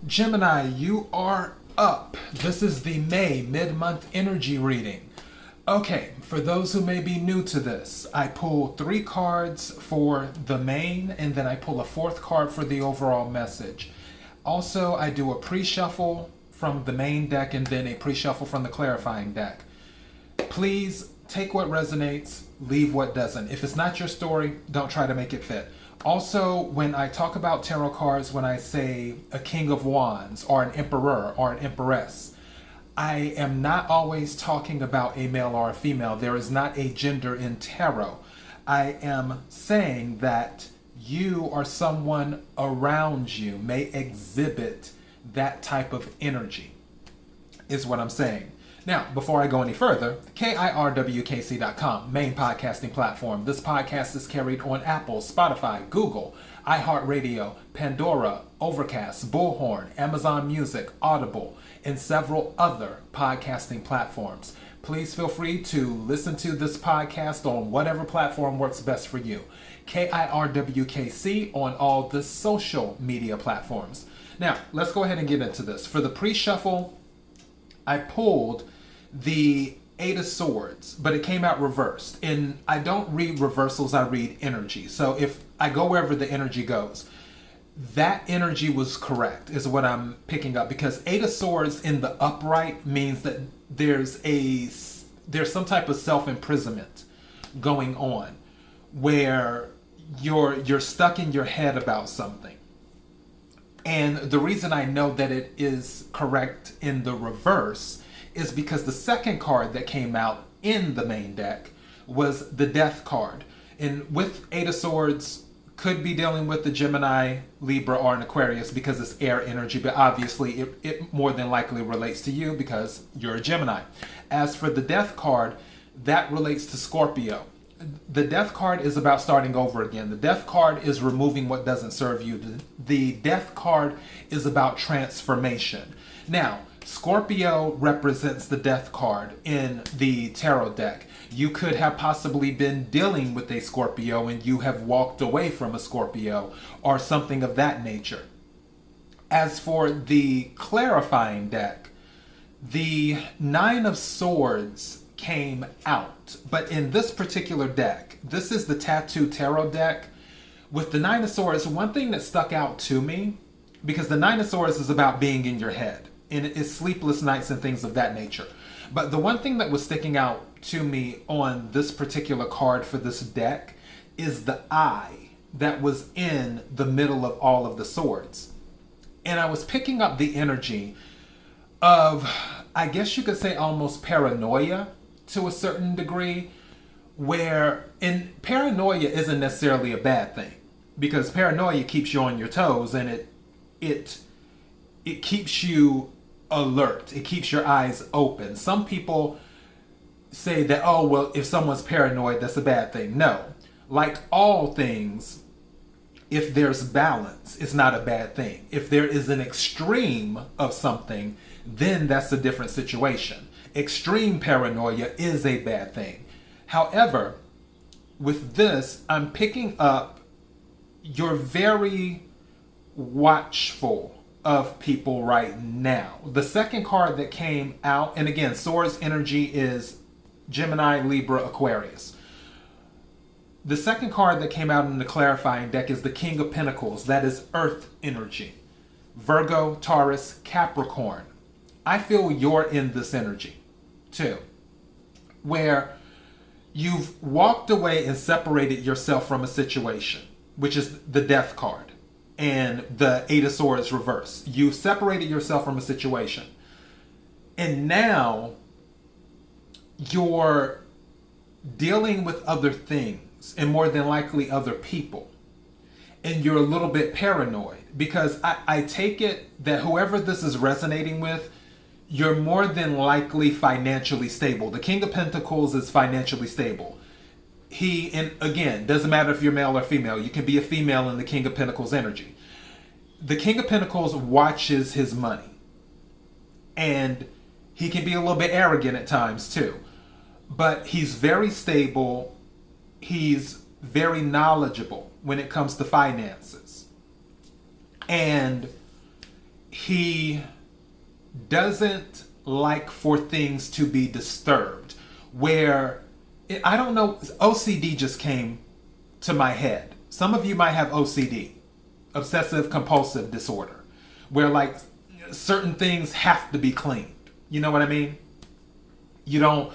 Gemini, you are up. This is the May mid-month energy reading. Okay, for those who may be new to this, I pull 3 cards for the main, and then I pull a 4th card for the overall message. Also, I do a pre-shuffle from the main deck and then a pre-shuffle from the clarifying deck. Please take what resonates, leave what doesn't. If it's not your story, don't try to make it fit. Also, when I talk about tarot cards, when I say a King of Wands or an Emperor or an Empress, I am not always talking about a male or a female. There is not a gender in tarot. I am saying that you or someone around you may exhibit that type of energy, is what I'm saying. Now, before I go any further, KIRWKC.com, main podcasting platform. This podcast is carried on Apple, Spotify, Google, iHeartRadio, Pandora, Overcast, Bullhorn, Amazon Music, Audible, and several other podcasting platforms. Please feel free to listen to this podcast on whatever platform works best for you. KIRWKC on all the social media platforms. Now, let's go ahead and get into this. For the pre-shuffle, I pulled the 8 of Swords, but it came out reversed. And I don't read reversals, I read energy. So if I go wherever the energy goes, that energy was correct, is what I'm picking up. Because 8 of Swords in the upright means that there's some type of self-imprisonment going on, where you're stuck in your head about something. And the reason I know that it is correct in the reverse is because the second card that came out in the main deck was the Death card. And with 8 of Swords, could be dealing with the Gemini, Libra, or an Aquarius because it's air energy, but obviously it more than likely relates to you because you're a Gemini. As for the Death card, that relates to Scorpio. The Death card is about starting over again. The Death card is removing what doesn't serve you. The Death card is about transformation. Now, Scorpio represents the Death card in the tarot deck. You could have possibly been dealing with a Scorpio and you have walked away from a Scorpio or something of that nature. As for the clarifying deck, the 9 of Swords came out. But in this particular deck, this is the Tattoo Tarot deck. With the 9 of Swords, one thing that stuck out to me, because the 9 of Swords is about being in your head, and it's sleepless nights and things of that nature. But the one thing that was sticking out to me on this particular card for this deck is the eye that was in the middle of all of the swords. And I was picking up the energy of, I guess you could say, almost paranoia to a certain degree, where, and paranoia isn't necessarily a bad thing, because paranoia keeps you on your toes, and it keeps you alert. It keeps your eyes open. Some people say that, oh, well, if someone's paranoid, that's a bad thing. No. Like all things, if there's balance, it's not a bad thing. If there is an extreme of something, then that's a different situation. Extreme paranoia is a bad thing. However, with this, I'm picking up you're very watchful of people right now. The second card that came out, and again, Swords energy is Gemini, Libra, Aquarius. The second card that came out in the clarifying deck is the King of Pentacles. That is Earth energy. Virgo, Taurus, Capricorn. I feel you're in this energy too, where you've walked away and separated yourself from a situation, which is the Death card, and the 8 of Swords reverse. You separated yourself from a situation, and now you're dealing with other things, and more than likely other people, and you're a little bit paranoid, because I take it that whoever this is resonating with, you're more than likely financially stable. The King of Pentacles is financially stable. And again, doesn't matter if you're male or female. You can be a female in the King of Pentacles energy. The King of Pentacles watches his money. And he can be a little bit arrogant at times too. But he's very stable. He's very knowledgeable when it comes to finances. And he doesn't like for things to be disturbed. Where, I don't know, OCD just came to my head. Some of you might have OCD, obsessive compulsive disorder, where like certain things have to be cleaned. You know what I mean? You don't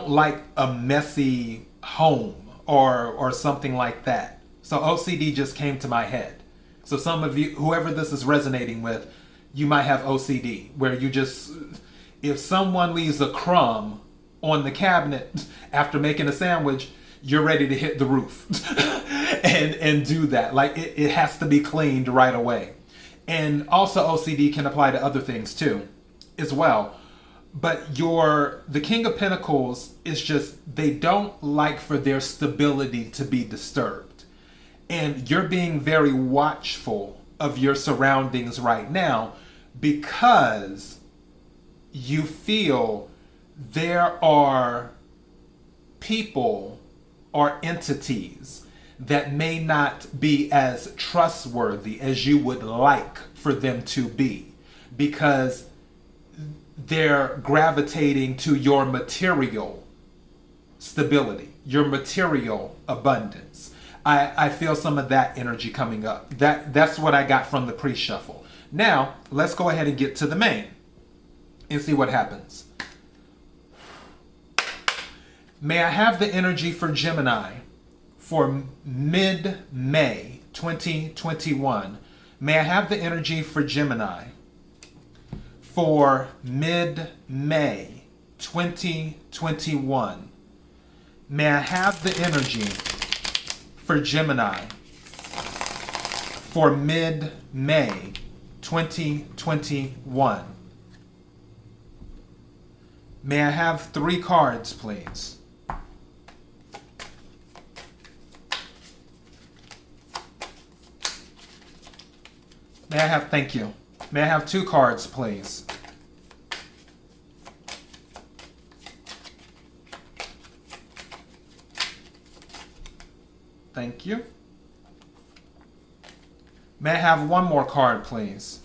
like a messy home or something like that. So OCD just came to my head. So some of you, whoever this is resonating with, you might have OCD, where you just, if someone leaves a crumb on the cabinet after making a sandwich, you're ready to hit the roof and do that. Like it has to be cleaned right away. And also OCD can apply to other things too, as well. But the King of Pentacles is just, they don't like for their stability to be disturbed. And you're being very watchful of your surroundings right now because you feel there are people or entities that may not be as trustworthy as you would like for them to be, because they're gravitating to your material stability, your material abundance. I feel some of that energy coming up. That's what I got from the pre-shuffle. Now, let's go ahead and get to the main and see what happens. May I have the energy for Gemini for mid-May 2021? May I have the energy for Gemini for mid-May 2021? May I have the energy for Gemini for mid-May 2021? May I have 3 cards, please? May I have, thank you. May I have 2 cards, please? Thank you. May I have 1 more card, please?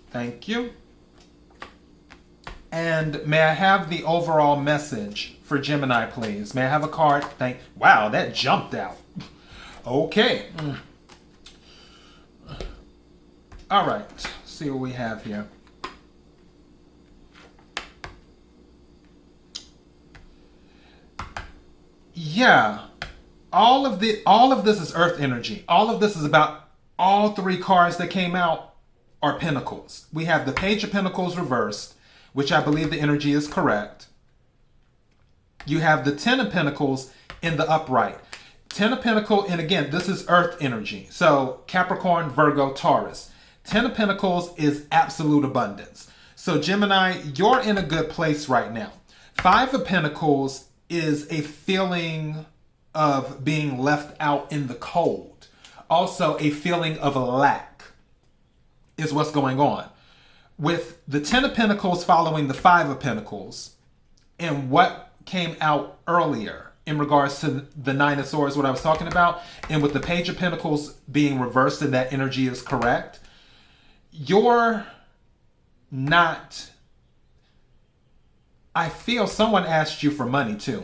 Thank you. And may I have the overall message for Gemini, please? May I have a card? Wow, that jumped out. Okay. All right. Let's see what we have here. Yeah. All of this is earth energy. All of this is about all 3 cards that came out are pentacles. We have the Page of Pentacles reversed, which I believe the energy is correct. You have the 10 of Pentacles in the upright. 10 of Pentacles, and again, this is earth energy. So Capricorn, Virgo, Taurus. 10 of Pentacles is absolute abundance. So Gemini, you're in a good place right now. 5 of Pentacles is a feeling of being left out in the cold. Also a feeling of lack is what's going on. With the 10 of Pentacles following the 5 of Pentacles, and what came out earlier in regards to the 9 of Swords, what I was talking about, and with the Page of Pentacles being reversed and that energy is correct, you're not, I feel someone asked you for money too.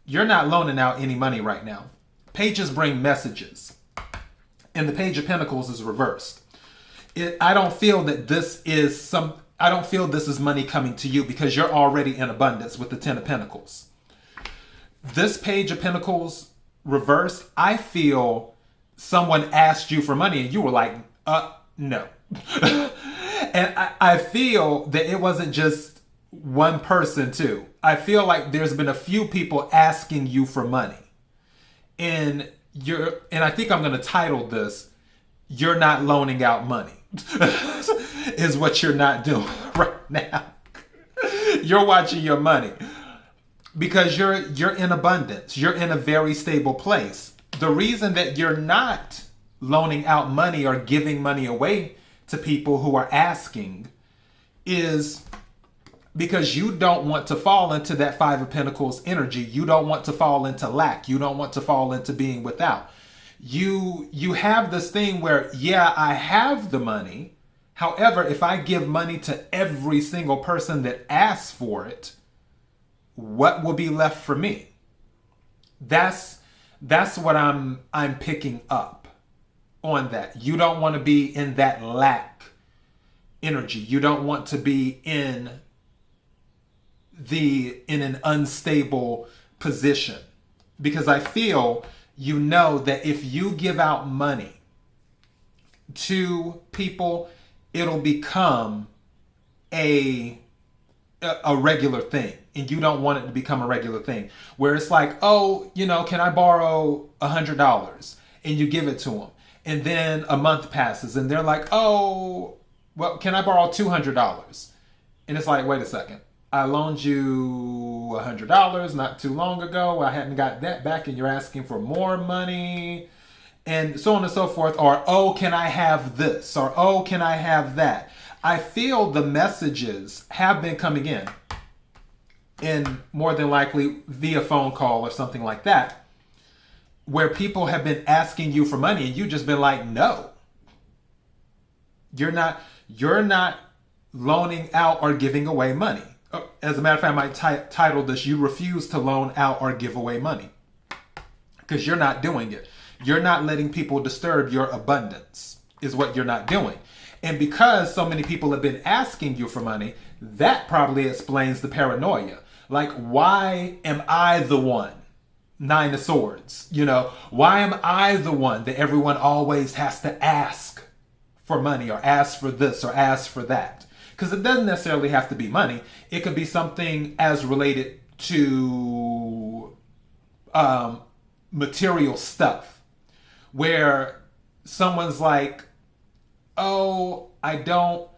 You're not loaning out any money right now. Pages bring messages, and the Page of Pentacles is reversed. I don't feel that this is I don't feel this is money coming to you because you're already in abundance with the 10 of Pentacles. This Page of Pentacles reversed, I feel someone asked you for money and you were like, no. And I feel that it wasn't just one person too. I feel like there's been a few people asking you for money. And I think I'm going to title this, "You're Not Loaning Out Money," is what you're not doing right now. You're watching your money. Because you're in abundance. You're in a very stable place. The reason that you're not loaning out money or giving money away to people who are asking is because you don't want to fall into that 5 of Pentacles energy. You don't want to fall into lack. You don't want to fall into being without. you have this thing where, yeah, I have the money. However, if I give money to every single person that asks for it, what will be left for me? That's what I'm picking up on that. You don't want to be in that lack energy. You don't want to be in an unstable position, because I feel that if you give out money to people, it'll become a regular thing, and you don't want it to become a regular thing where it's like, oh, can I borrow $100? And you give it to them, and then a month passes and they're like, oh, well, can I borrow $200? And it's like, wait a second, I loaned you $100 not too long ago. I hadn't got that back and you're asking for more money, and so on and so forth. Or, oh, can I have this? Or, oh, can I have that? I feel the messages have been coming in more than likely via phone call or something like that, where people have been asking you for money and you just been like, no, you're not loaning out or giving away money. As a matter of fact, I might title this, you refuse to loan out or give away money, because you're not doing it. You're not letting people disturb your abundance is what you're not doing. And because so many people have been asking you for money, that probably explains the paranoia. Like, why am I the one? Nine of Swords. Why am I the one that everyone always has to ask for money, or ask for this, or ask for that? Because it doesn't necessarily have to be money. It could be something as related to material stuff, where someone's like, oh, I don't,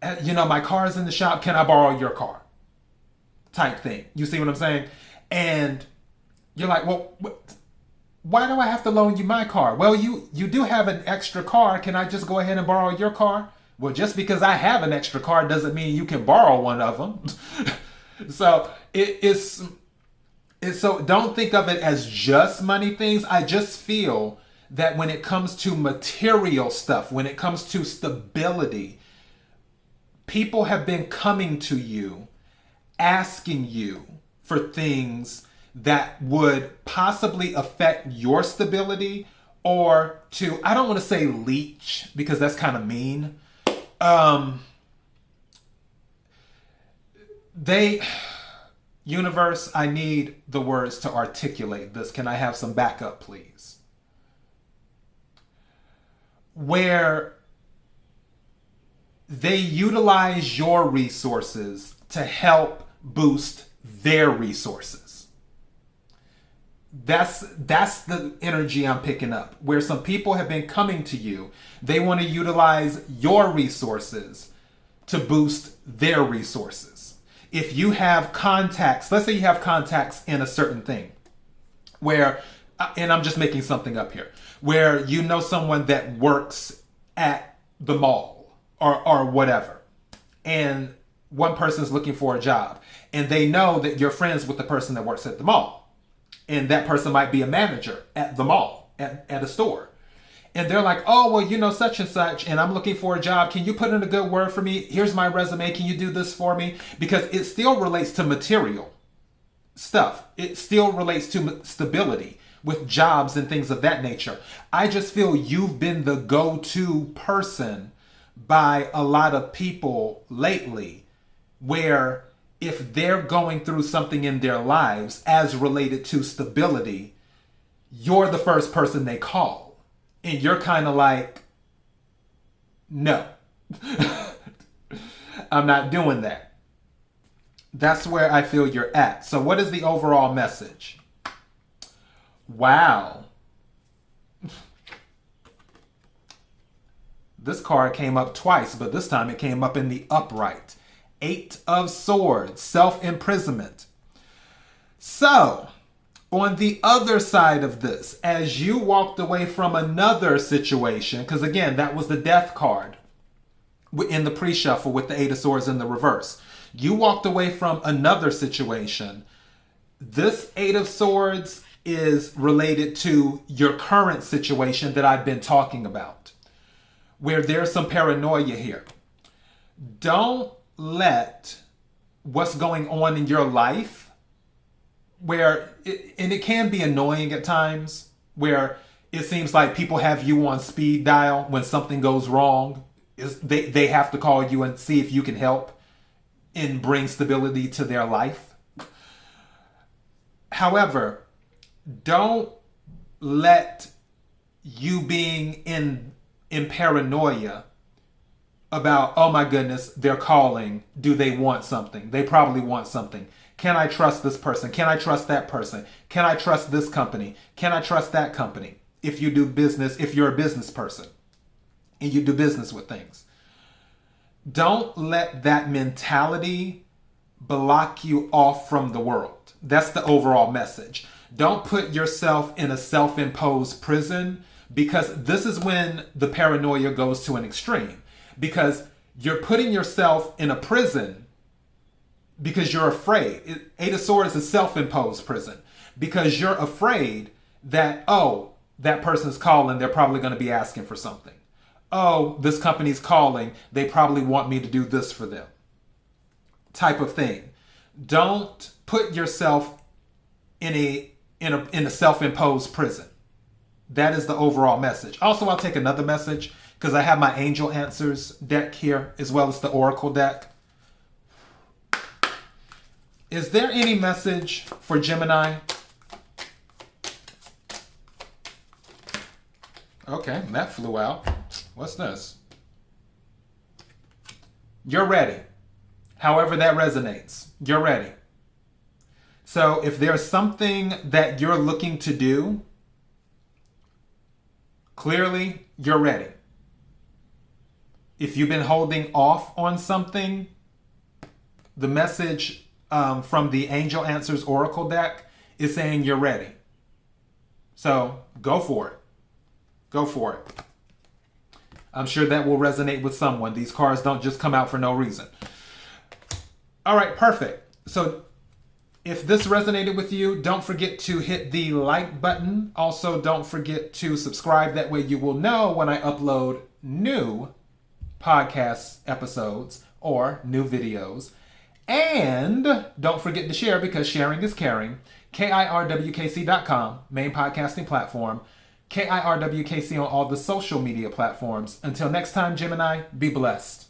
my car's in the shop, can I borrow your car? Type thing. You see what I'm saying? And you're like, well, why do I have to loan you my car? Well, you do have an extra car. Can I just go ahead and borrow your car? Well, just because I have an extra car doesn't mean you can borrow one of them. So so don't think of it as just money things. I just feel that when it comes to material stuff, when it comes to stability, people have been coming to you, asking you for things that would possibly affect your stability, or to, I don't want to say leech, because that's kind of mean. Universe, I need the words to articulate this. Can I have some backup, please? Where they utilize your resources to help boost their resources. That's the energy I'm picking up, where some people have been coming to you. They want to utilize your resources to boost their resources. If you have contacts, let's say you have contacts in a certain thing, where, and I'm just making something up here, where you know someone that works at the mall or whatever, and one person's looking for a job, and they know that you're friends with the person that works at the mall. And that person might be a manager at the mall, at a store. And they're like, oh, well, such and such, and I'm looking for a job. Can you put in a good word for me? Here's my resume. Can you do this for me? Because it still relates to material stuff. It still relates to stability with jobs and things of that nature. I just feel you've been the go-to person by a lot of people lately, where if they're going through something in their lives as related to stability, you're the first person they call. And you're kind of like, no, I'm not doing that. That's where I feel you're at. So what is the overall message? Wow. This card came up twice, but this time it came up in the upright. 8 of Swords, self-imprisonment. So, on the other side of this, as you walked away from another situation, because again, that was the Death card in the pre-shuffle with the 8 of Swords in the reverse. You walked away from another situation. This 8 of Swords is related to your current situation that I've been talking about, where there's some paranoia here. Don't let what's going on in your life, and it can be annoying at times, where it seems like people have you on speed dial when something goes wrong. They have to call you and see if you can help and bring stability to their life. However, don't let you being in paranoia about, oh my goodness, they're calling. Do they want something? They probably want something. Can I trust this person? Can I trust that person? Can I trust this company? Can I trust that company? If you do business, if you're a business person and you do business with things, don't let that mentality block you off from the world. That's the overall message. Don't put yourself in a self-imposed prison, because this is when the paranoia goes to an extreme. Because you're putting yourself in a prison because you're afraid. Eight of Swords is a self-imposed prison because you're afraid that, oh, that person's calling, they're probably going to be asking for something. Oh, this company's calling, they probably want me to do this for them. Type of thing. Don't put yourself in a self-imposed prison. That is the overall message. Also, I'll take another message because I have my Angel Answers deck here as well as the Oracle deck. Is there any message for Gemini? Okay, that flew out. What's this? You're ready. However that resonates, you're ready. So if there's something that you're looking to do, clearly you're ready. If you've been holding off on something, the message from the Angel Answers Oracle deck is saying you're ready. So go for it. Go for it. I'm sure that will resonate with someone. These cards don't just come out for no reason. All right, perfect. So if this resonated with you, don't forget to hit the like button. Also, don't forget to subscribe. That way you will know when I upload new podcast episodes or new videos. And don't forget to share, because sharing is caring. KIRWKC.com, main podcasting platform. KIRWKC on all the social media platforms. Until next time, Gemini, be blessed.